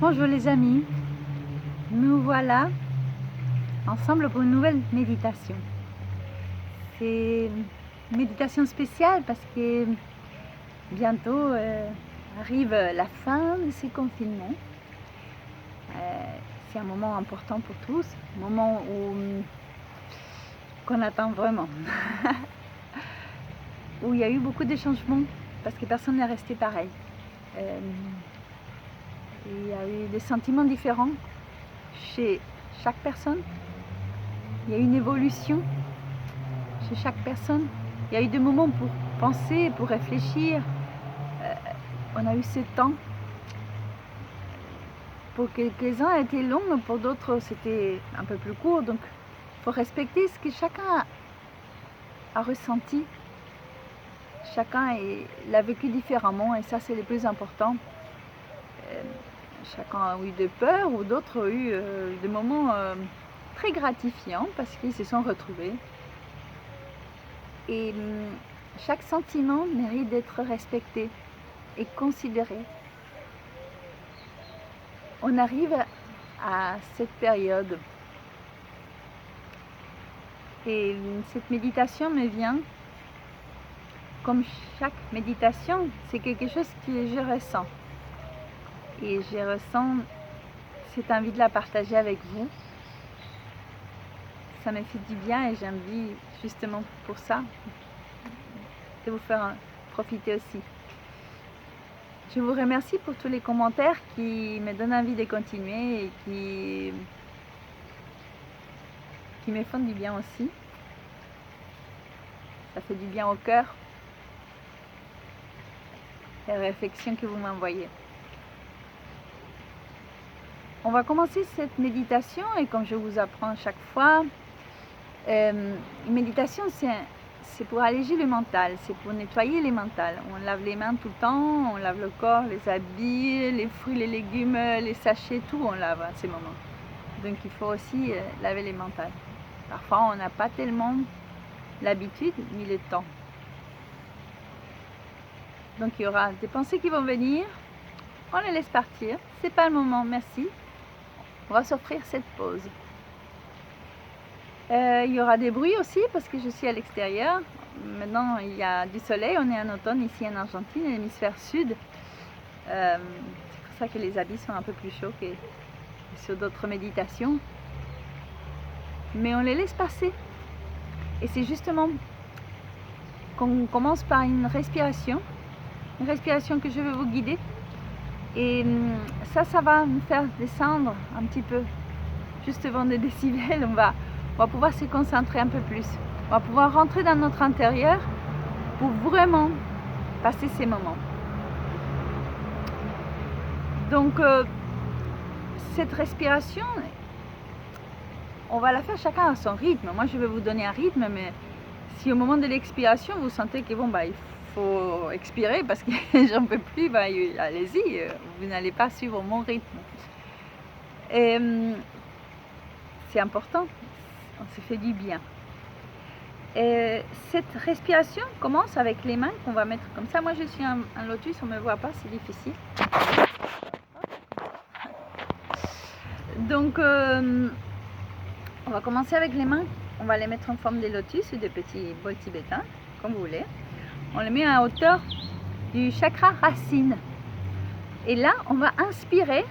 Bonjour les amis, nous voilà ensemble pour une nouvelle méditation. C'est une méditation spéciale parce que bientôt arrive la fin de ces confinements. C'est un moment important pour tous, un moment qu'on attend vraiment, où il y a eu beaucoup de changements parce que personne n'est resté pareil. Il y a eu des sentiments différents chez chaque personne. Il y a eu une évolution chez chaque personne. Il y a eu des moments pour penser, pour réfléchir. On a eu ce temps. Pour quelques-uns, a été long, mais pour d'autres, c'était un peu plus court. Donc, il faut respecter ce que chacun a ressenti. Chacun l'a vécu différemment et ça, c'est le plus important. Chacun a eu de peur ou d'autres ont eu des moments très gratifiants parce qu'ils se sont retrouvés. Et chaque sentiment mérite d'être respecté et considéré. On arrive à cette période et cette méditation me vient, comme chaque méditation, c'est quelque chose que je ressens. Et je ressens cette envie de la partager avec vous. Ça me fait du bien et j'ai envie justement pour ça de vous faire profiter aussi. Je vous remercie pour tous les commentaires qui me donnent envie de continuer et qui me font du bien aussi. Ça fait du bien au cœur, les réflexions que vous m'envoyez. On va commencer cette méditation et comme je vous apprends chaque fois, une méditation c'est pour alléger le mental, c'est pour nettoyer les mentales. On lave les mains tout le temps, on lave le corps, les habits, les fruits, les légumes, les sachets, tout on lave à ces moments. Donc il faut aussi laver les mentales. Parfois on n'a pas tellement l'habitude ni le temps. Donc il y aura des pensées qui vont venir, on les laisse partir, c'est pas le moment, merci. On va s'offrir cette pause. Il y aura des bruits aussi parce que je suis à l'extérieur. Maintenant il y a du soleil, on est en automne ici en Argentine, l'hémisphère sud. C'est pour ça que les habits sont un peu plus chauds que sur d'autres méditations. Mais on les laisse passer. Et c'est justement qu'on commence par une respiration que je vais vous guider. Et ça va me faire descendre un petit peu, juste devant des décibels. On va pouvoir se concentrer un peu plus. On va pouvoir rentrer dans notre intérieur pour vraiment passer ces moments. Donc, cette respiration, on va la faire chacun à son rythme. Moi, je vais vous donner un rythme, mais si au moment de l'expiration, vous sentez que il faut expirer parce que j'en peux plus, allez-y, vous n'allez pas suivre mon rythme. Et c'est important, on se fait du bien. Et cette respiration commence avec les mains qu'on va mettre comme ça. Moi je suis en lotus, on ne me voit pas, c'est difficile. Donc on va commencer avec les mains, on va les mettre en forme de lotus ou de petits bols tibétains, comme vous voulez. On les met à hauteur du chakra racine. Et là, on va inspirer,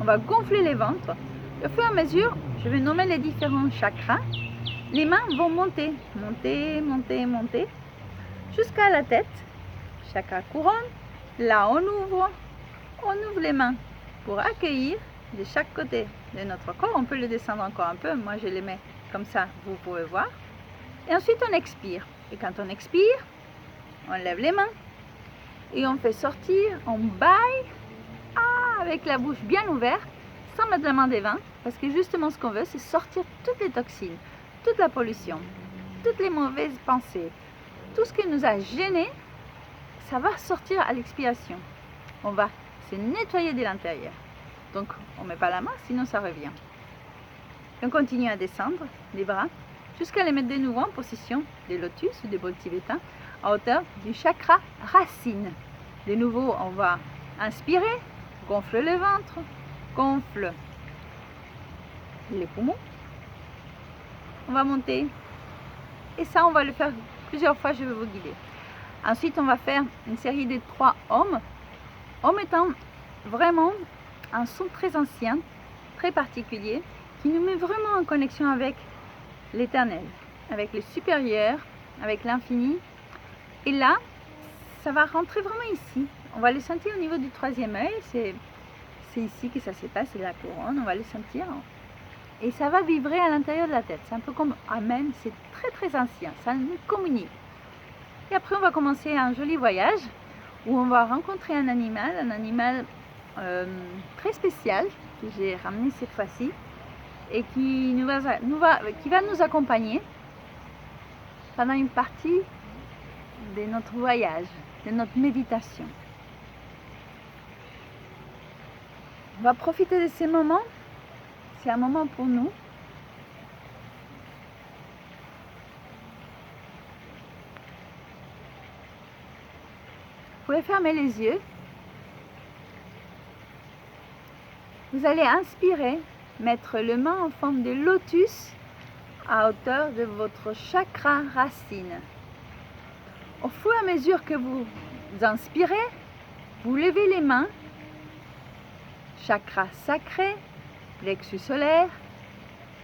on va gonfler les ventres. Au fur et à mesure, je vais nommer les différents chakras. Les mains vont monter, monter, jusqu'à la tête. Chakra couronne. Là, on ouvre les mains pour accueillir de chaque côté de notre corps. On peut le descendre encore un peu. Moi, je les mets comme ça, vous pouvez voir. Et ensuite, on expire. Et quand on expire, on lève les mains et on fait sortir, on baille avec la bouche bien ouverte, sans mettre la main devant, parce que justement ce qu'on veut, c'est sortir toutes les toxines, toute la pollution, toutes les mauvaises pensées, tout ce qui nous a gênés, ça va sortir à l'expiration. On va se nettoyer de l'intérieur. Donc on ne met pas la main, sinon ça revient. Et on continue à descendre les bras jusqu'à les mettre de nouveau en position des lotus ou des bols tibétains à hauteur du chakra racine. De nouveau, on va inspirer, gonfle le ventre, gonfle les poumons. On va monter. Et ça, on va le faire plusieurs fois, je vais vous guider. Ensuite, on va faire une série de 3 ohms. Ohm étant vraiment un son très ancien, très particulier, qui nous met vraiment en connexion avec l'éternel, avec le supérieur, avec l'infini. Et là, ça va rentrer vraiment ici. On va le sentir au niveau du 3e œil. C'est ici que ça se passe, c'est la couronne. On va le sentir. Et ça va vibrer à l'intérieur de la tête. C'est un peu comme Amen. C'est très très ancien. Ça nous communique. Et après, on va commencer un joli voyage où on va rencontrer un animal très spécial que j'ai ramené cette fois-ci et qui va nous accompagner pendant une partie de notre voyage, de notre méditation. On va profiter de ces moments. C'est un moment pour nous. Vous pouvez fermer les yeux. Vous allez inspirer, mettre le main en forme de lotus à hauteur de votre chakra racine. Au fur et à mesure que vous inspirez, vous levez les mains, chakra sacré, plexus solaire,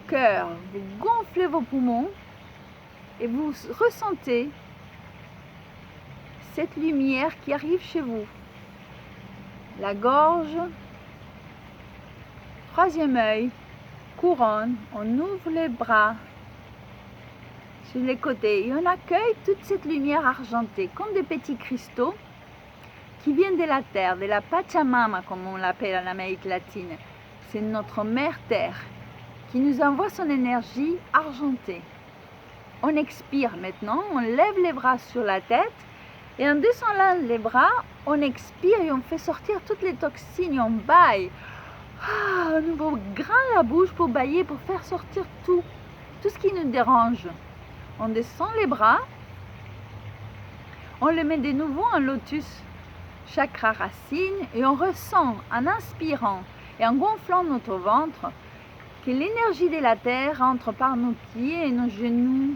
cœur, vous gonflez vos poumons et vous ressentez cette lumière qui arrive chez vous. La gorge, 3e œil, couronne, on ouvre les bras sur les côtés et on accueille toute cette lumière argentée comme des petits cristaux qui viennent de la terre, de la Pachamama comme on l'appelle en Amérique latine. C'est notre mère terre qui nous envoie son énergie argentée. On expire maintenant, on lève les bras sur la tête et en descendant les bras, on expire et on fait sortir toutes les toxines et on baille. On ouvre grand la bouche pour bailler, pour faire sortir tout ce qui nous dérange. On descend les bras, on les met de nouveau en lotus, chakra racine, et on ressent en inspirant et en gonflant notre ventre que l'énergie de la terre entre par nos pieds et nos genoux,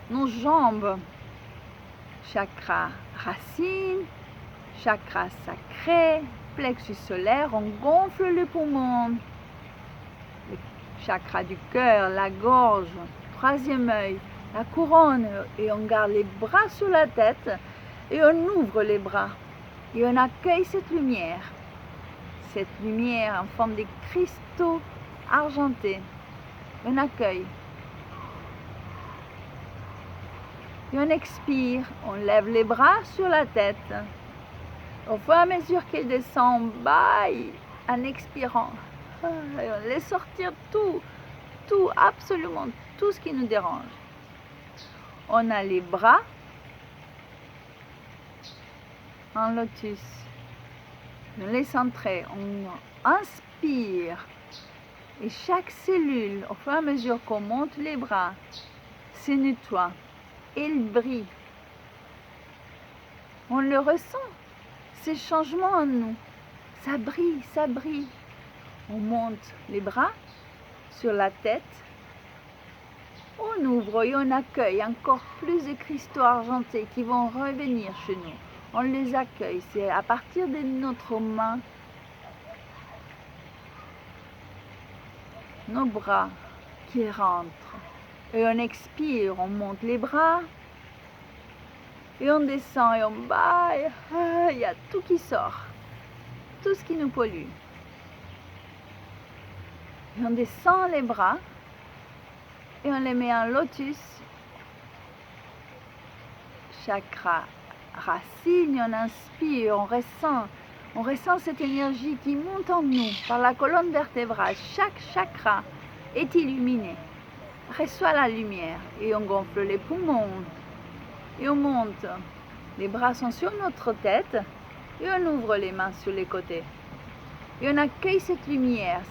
nos jambes. Chakra racine, chakra sacré, plexus solaire, on gonfle le poumon, le chakra du cœur, la gorge, 3e œil, la couronne, et on garde les bras sur la tête et on ouvre les bras et on accueille cette lumière en forme de cristaux argentés. On accueille. Et on expire, on lève les bras sur la tête. Au fur et à mesure qu'il descend, on baille en expirant. Et on laisse sortir tout, absolument tout ce qui nous dérange. On a les bras en lotus. On les centrer, on inspire. Et chaque cellule, au fur et à mesure qu'on monte les bras, se nettoie. Il brille. On le ressent, ces changements en nous. Ça brille, ça brille. On monte les bras sur la tête. On ouvre et on accueille encore plus de cristaux argentés qui vont revenir chez nous. On les accueille. C'est à partir de notre main, nos bras qui rentrent. Et on expire, on monte les bras. Et on descend et on baille. Il y a tout qui sort. Tout ce qui nous pollue. Et on descend les bras. Et on les met en lotus. Chakra racine. On inspire, on ressent cette énergie qui monte en nous par la colonne vertébrale. Chaque chakra est illuminé. Reçoit la lumière et on gonfle les poumons et on monte. Les bras sont sur notre tête et on ouvre les mains sur les côtés. Et on accueille cette lumière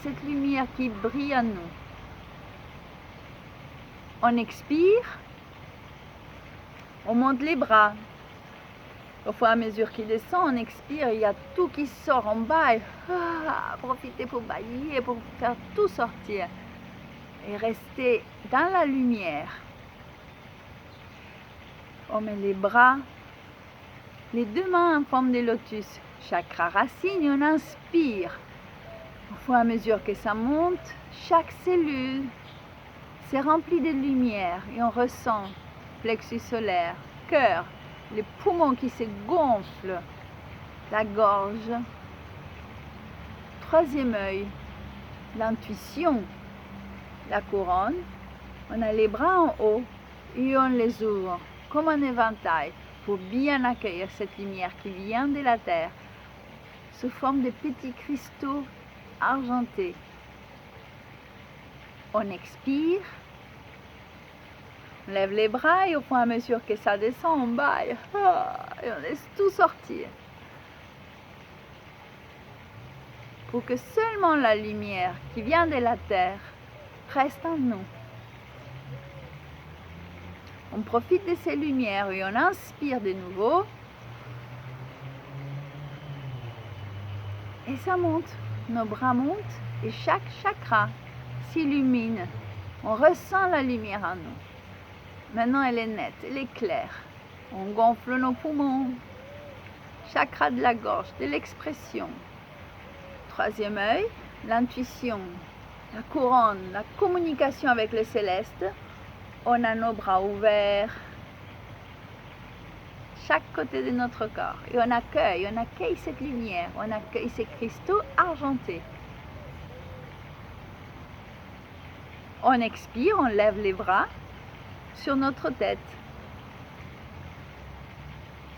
qui brille en nous. On expire, on monte les bras Au fur et à mesure qu'il descend, on expire, il y a tout qui sort, on baille. Profitez pour bailler, pour faire tout sortir. Et rester dans la lumière. On met les bras, les deux mains en forme de lotus, chakra racine, et on inspire. Au fur et à mesure que ça monte, chaque cellule s'est remplie de lumière et on ressent plexus solaire, cœur, les poumons qui se gonflent, la gorge, troisième œil, l'intuition, la couronne. On a les bras en haut et on les ouvre comme un éventail pour bien accueillir cette lumière qui vient de la terre sous forme de petits cristaux argentés. On expire, on lève les bras et au fur et à mesure que ça descend, on baille et on laisse tout sortir. Pour que seulement la lumière qui vient de la terre reste en nous. On profite de ces lumières et on inspire de nouveau. Et ça monte, nos bras montent et chaque chakra s'illumine. On ressent la lumière en nous. Maintenant elle est nette, elle est claire. On gonfle nos poumons, chakra de la gorge, de l'expression. Troisième œil, l'intuition, la couronne, la communication avec le céleste. On a nos bras ouverts, chaque côté de notre corps. Et on accueille cette lumière, on accueille ces cristaux argentés. On expire, on lève les bras sur notre tête.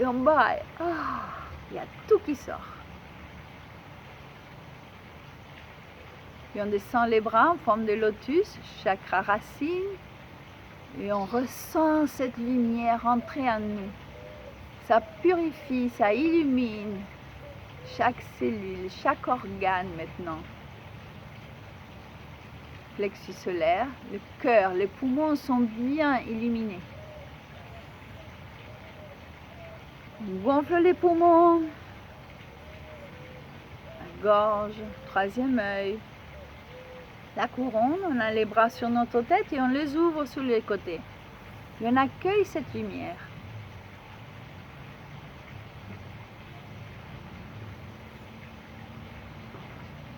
Et on baille. Il y a tout qui sort. Et on descend les bras en forme de lotus, chakra racine. Et on ressent cette lumière entrer en nous. Ça purifie, ça illumine chaque cellule, chaque organe maintenant. Plexus solaire, le cœur, les poumons sont bien illuminés. On gonfle les poumons, la gorge, troisième œil, la couronne, on a les bras sur notre tête et on les ouvre sur les côtés. Et on accueille cette lumière.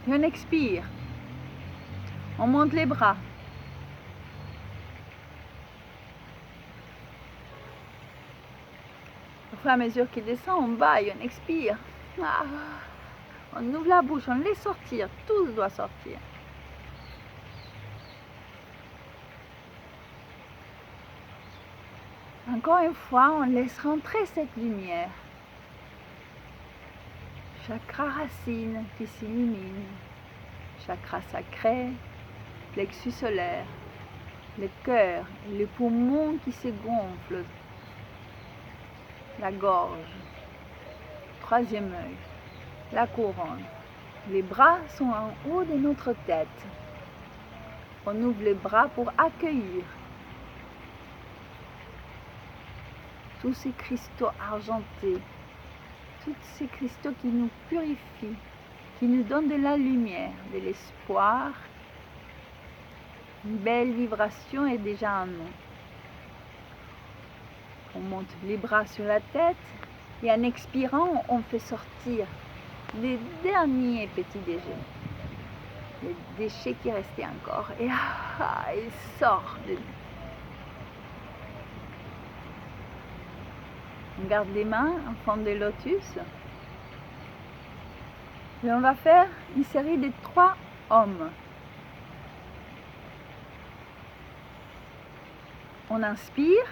Et on expire. On monte les bras. Au fur et à mesure qu'il descend, on baille, on expire. On ouvre la bouche, on laisse sortir. Tout doit sortir. Encore une fois, on laisse rentrer cette lumière. Chakra racine qui s'illumine. Chakra sacré, plexus solaire, le cœur, les poumons qui se gonflent, la gorge, troisième œil, la couronne. Les bras sont en haut de notre tête. On ouvre les bras pour accueillir tous ces cristaux argentés, tous ces cristaux qui nous purifient, qui nous donnent de la lumière, de l'espoir. Une belle vibration est déjà en nous. On monte les bras sur la tête et en expirant, on fait sortir les derniers petits déjeuners, les déchets qui restaient encore. Et ils sortent de nous. On garde les mains en forme de lotus. Et on va faire une série de 3 hommes. On inspire.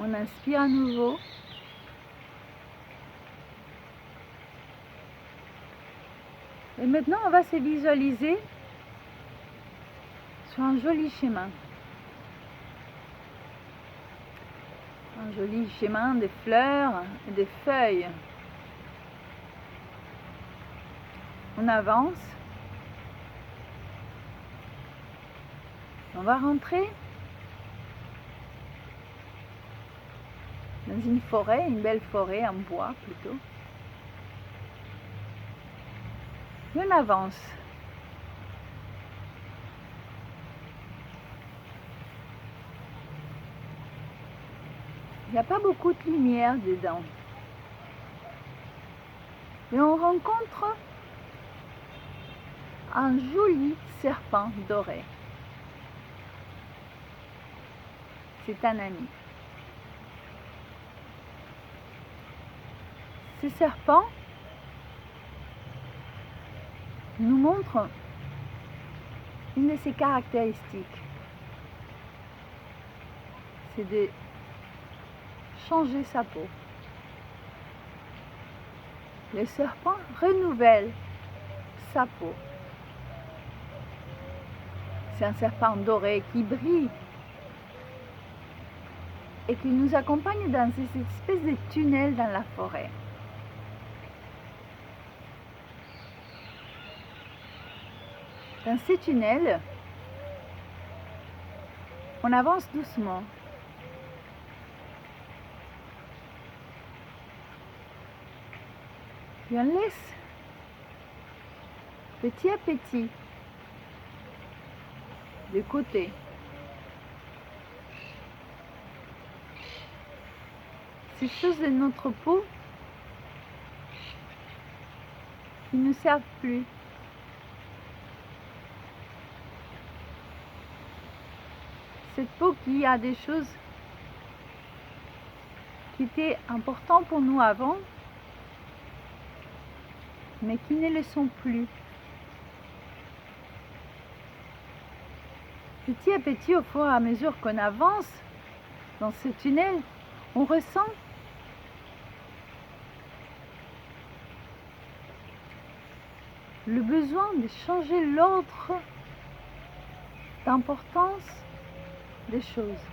On inspire à nouveau. Et maintenant, on va se visualiser sur un joli chemin. Un joli chemin de fleurs et de feuilles. On avance. On va rentrer dans une forêt, une belle forêt en bois plutôt. Et on avance. Il n'y a pas beaucoup de lumière dedans. Et on rencontre un joli serpent doré. C'est un ami. Ce serpent nous montre une de ses caractéristiques. C'est de changer sa peau. Le serpent renouvelle sa peau. C'est un serpent doré qui brille et qui nous accompagne dans cette espèce de tunnel dans la forêt. Dans ces tunnels, on avance doucement. Et on laisse petit à petit de côté ces choses de notre peau qui ne nous servent plus. Cette peau qui a des choses qui étaient importantes pour nous avant, mais qui ne le sont plus. Petit à petit, au fur et à mesure qu'on avance dans ce tunnel, on ressent le besoin de changer l'ordre d'importance des choses.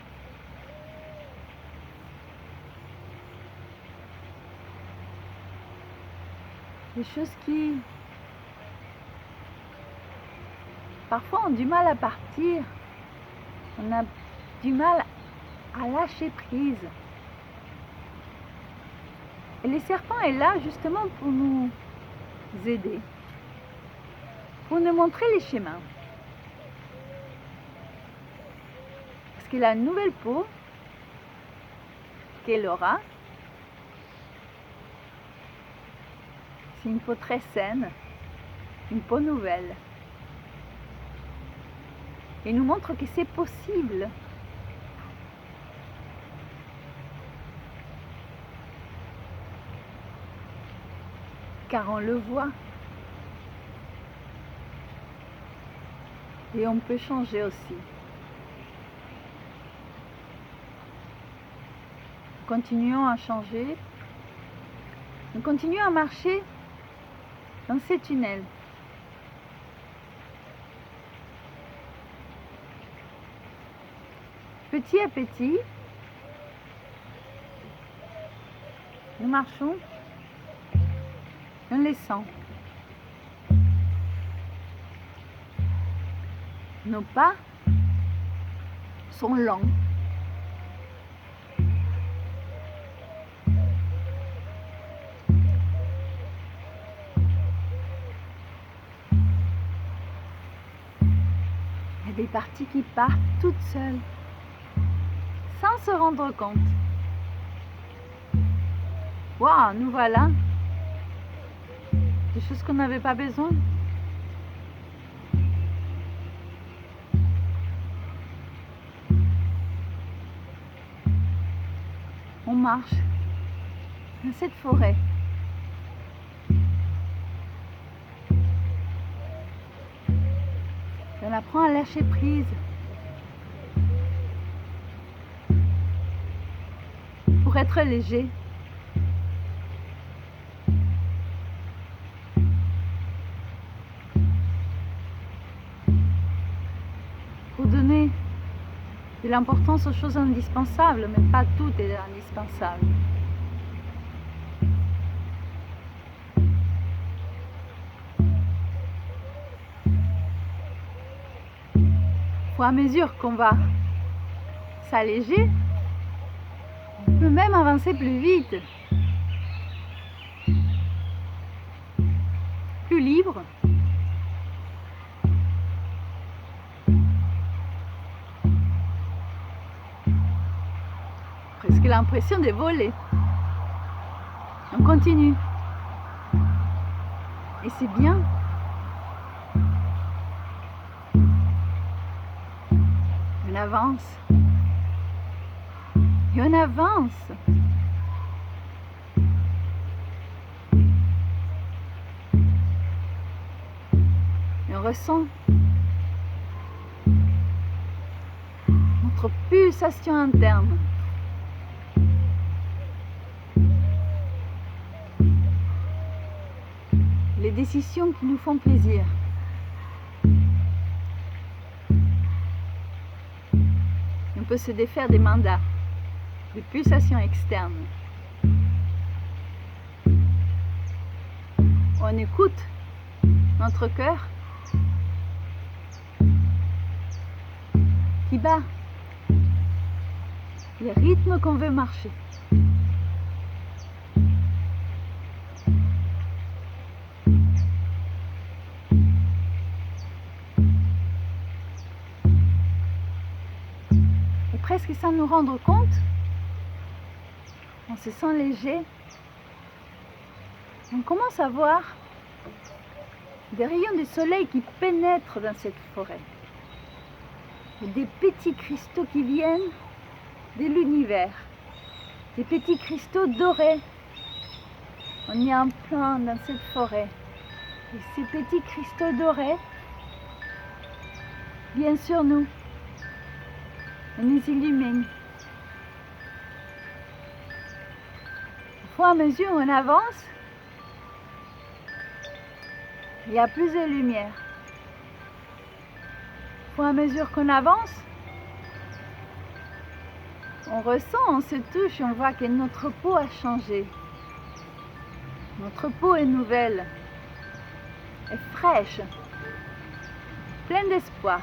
Des choses qui parfois ont du mal à partir. On a du mal à lâcher prise. Et le serpent est là justement pour nous aider, pour nous montrer les chemins. Parce que la nouvelle peau qu'elle aura, c'est une peau très saine, une peau nouvelle. Et nous montre que c'est possible. Car on le voit. Et on peut changer aussi. Continuons à changer. Nous continuons à marcher dans ces tunnels. Petit à petit, nous marchons en laissant nos pas sont lents. Il y a des parties qui partent toutes seules, sans se rendre compte. Waouh, nous voilà. Des choses qu'on n'avait pas besoin. On marche dans cette forêt. On apprend à lâcher prise. pour être léger. Pour donner de l'importance aux choses indispensables, mais pas tout est indispensable. À mesure qu'on va s'alléger, on peut même avancer plus vite, plus libre. Presque l'impression de voler. On continue. Et c'est bien. On avance. Et on avance. Et on ressent notre pulsation interne. Les décisions qui nous font plaisir. On peut se défaire des mandats, des pulsations externes. On écoute notre cœur qui bat les rythmes qu'on veut marcher. Et presque sans nous rendre compte, on se sent léger. On commence à voir des rayons de soleil qui pénètrent dans cette forêt. Et des petits cristaux qui viennent de l'univers. Des petits cristaux dorés. On est en plein dans cette forêt. Et ces petits cristaux dorés viennent sur nous. Et nous illuminent. Au fur et à mesure où on avance, il y a plus de lumière. Au fur et à mesure qu'on avance, on ressent, on se touche, on voit que notre peau a changé. Notre peau est nouvelle, est fraîche, pleine d'espoir.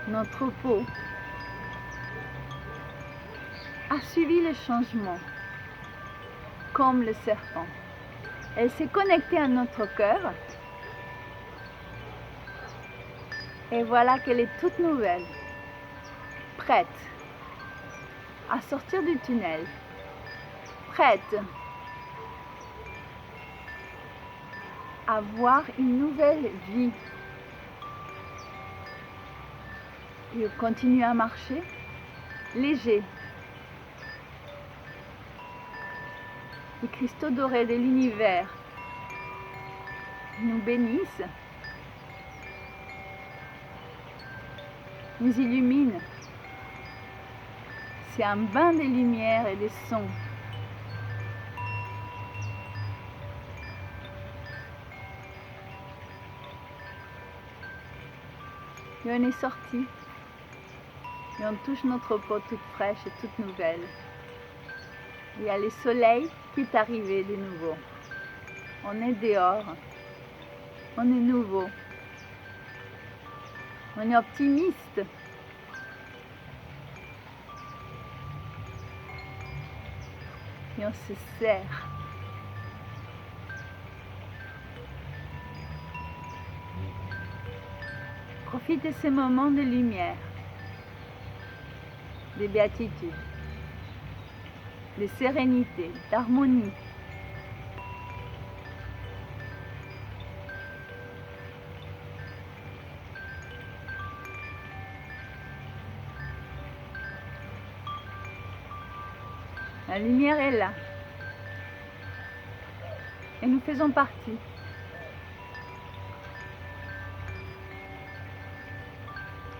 Notre peau a suivi le changement, comme le serpent. Elle s'est connectée à notre cœur. Et voilà qu'elle est toute nouvelle, prête à sortir du tunnel, prête à voir une nouvelle vie. Et on continue à marcher, léger. Les cristaux dorés de l'univers nous bénissent, nous illuminent. C'est un bain de lumière et de sons. Et on est sorti. Et on touche notre peau toute fraîche et toute nouvelle. Il y a le soleil qui est arrivé de nouveau. On est dehors. On est nouveau. On est optimiste. Et on se serre. Profite de ces moments de lumière, de béatitude, de sérénité, d'harmonie. La lumière est là. Et nous faisons partie.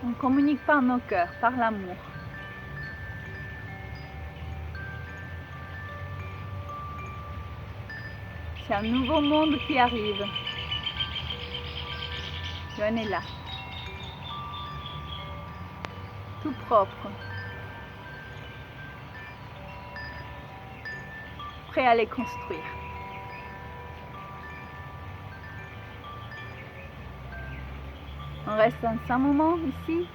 On communique par nos cœurs, par l'amour. C'est un nouveau monde qui arrive. Et on est là. Tout propre. Prêt à les construire. On reste un moment ici.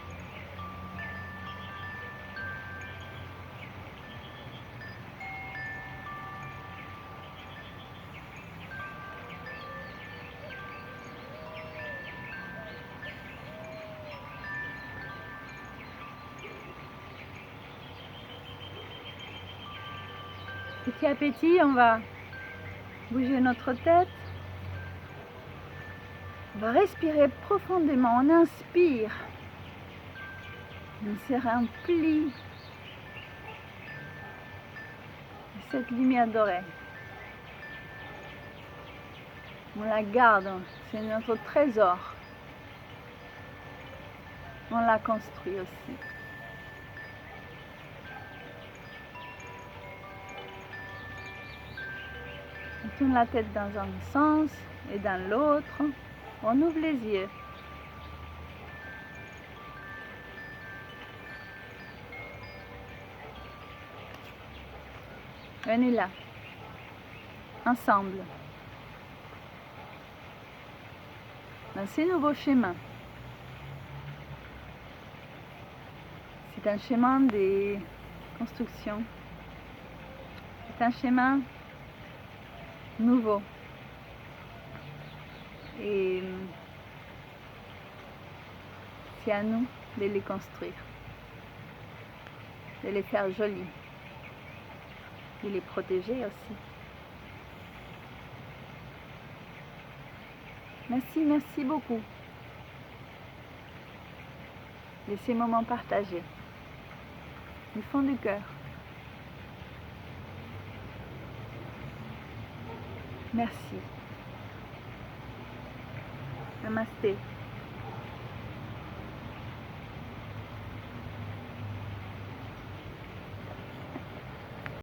Petit à petit, on va bouger notre tête. On va respirer profondément. On inspire. On se remplit de cette lumière dorée. On la garde. C'est notre trésor. On la construit aussi. On tourne la tête dans un sens et dans l'autre. On ouvre les yeux. On est là, ensemble, dans ces nouveaux chemins. C'est un chemin de construction. C'est un chemin nouveau. Et c'est à nous de les construire, de les faire jolis, de les protéger aussi. Merci, merci beaucoup de ces moments partagés, du fond du cœur. Merci. Namasté.